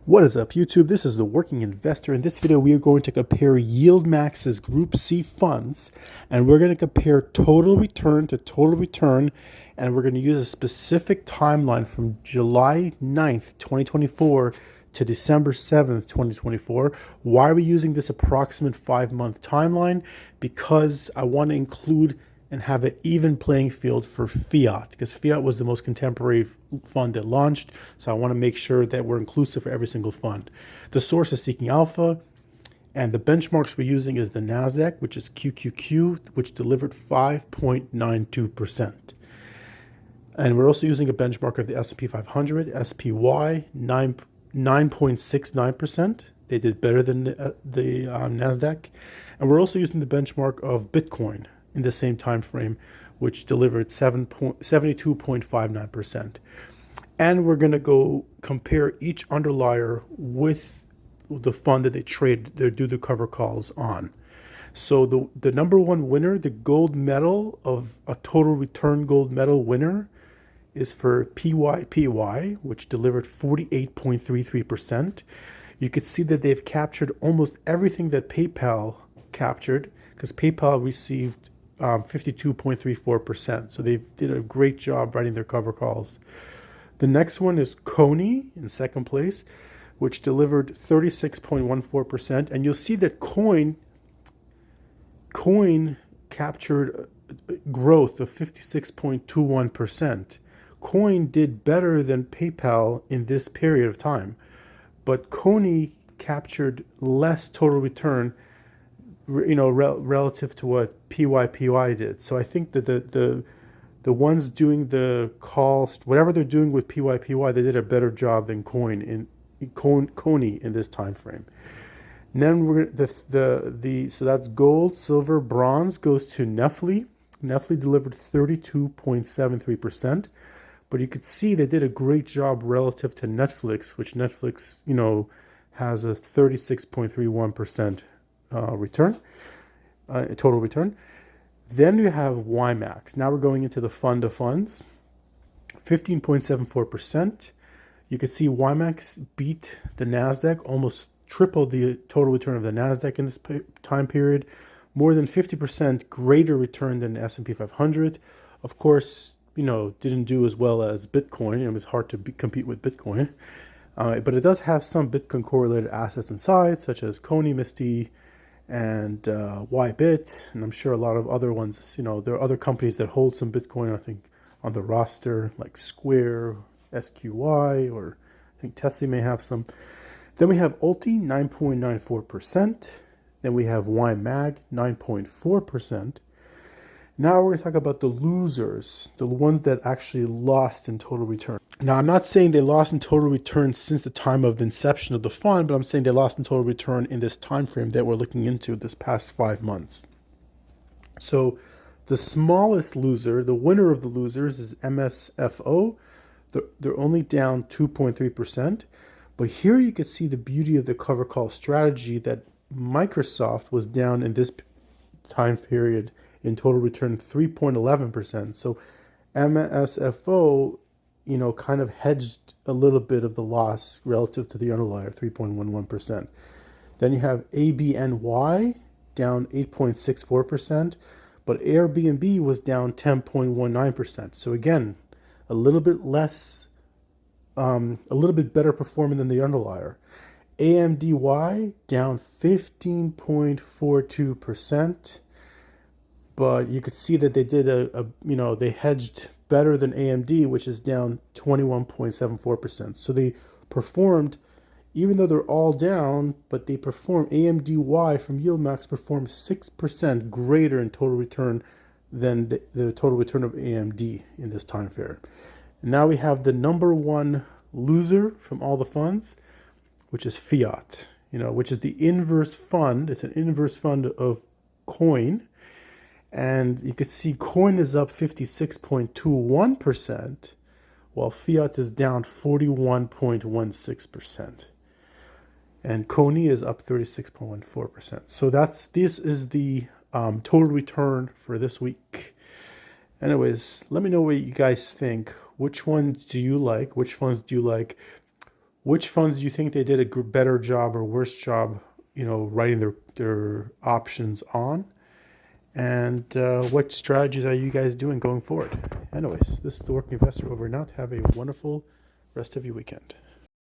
What is up, YouTube? This is the Working Investor. In this video, we are going to compare YMAX's Group C funds, and we're going to compare total return to total return, and we're going to use a specific timeline from July 9th, 2024 to December 7th, 2024. Why are we using this approximate 5-month timeline? Because I want to include and have an even playing field for fiat, because fiat was the most contemporary fund that launched. So I want to make sure that we're inclusive for every single fund. The source is Seeking Alpha, and the benchmarks we're using is the NASDAQ, which is QQQ, which delivered 5.92%. And we're also using a benchmark of the S&P 500, SPY, 9.69%. They did better than the NASDAQ. And we're also using the benchmark of Bitcoin in the same time frame, which delivered 72.59%. And we're going to go compare each underlier with the fund that they do the cover calls on. So the number one winner, the gold medal of a total return gold medal winner, is for PYPY, which delivered 48.33%. You could see that they've captured almost everything that PayPal captured, because PayPal received 52.34%. So they did a great job writing their cover calls. The next one is CONY in second place, which delivered 36.14%. And you'll see that Coin captured growth of 56.21%. Coin did better than PayPal in this period of time, but CONY captured less total return, relative to what PYPY did. So I think that the ones doing the calls, whatever they're doing with PYPY, they did a better job than CONY in this time frame. And then we're so that's gold, silver, bronze goes to NFLY. NFLY delivered 32.73%, but you could see they did a great job relative to Netflix, which Netflix has a 36.31% return, total return. Then you have YMAX. Now we're going into the fund of funds, 15.74%. You can see YMAX beat the NASDAQ, almost tripled the total return of the NASDAQ in this time period, more than 50% greater return than the S&P 500. Of course, didn't do as well as Bitcoin. It was hard to compete with Bitcoin. But it does have some Bitcoin correlated assets inside, such as CONY, Misty, and YBit, and I'm sure a lot of other ones. There are other companies that hold some Bitcoin, I think, on the roster, like Square, SQY, or I think Tesla may have some. Then we have ULTY, 9.94%. Then we have YMAG, 9.4%. Now we're going to talk about the losers, the ones that actually lost in total return. Now, I'm not saying they lost in total return since the time of the inception of the fund, but I'm saying they lost in total return in this time frame that we're looking into this past 5 months. So the smallest loser, the winner of the losers, is MSFO. They're only down 2.3%. But here you can see the beauty of the cover call strategy, that Microsoft was down in this time period in total return 3.11%. So MSFO, kind of hedged a little bit of the loss relative to the underlier, 3.11%. Then you have ABNY down 8.64%, but Airbnb was down 10.19%. So again, a little bit less, a little bit better performing than the underlier. AMDY down 15.42%. But you could see that they did they hedged better than AMD, which is down 21.74%. So they performed, even though they're all down, but they performed, AMDY from YMAX performed 6% greater in total return than the total return of AMD in this time period. And now we have the number one loser from all the funds, which is Fiat, which is the inverse fund. It's an inverse fund of Coin. And you can see Coin is up 56.21%, while Fiat is down 41.16%. And CONY is up 36.14%. So this is the total return for this week. Anyways, let me know what you guys think. Which ones do you like? Which funds do you like? Which funds do you think they did a better job or worse job, writing their options on? And what strategies are you guys doing going forward? Anyways, this is the Working Investor over and out. Have a wonderful rest of your weekend.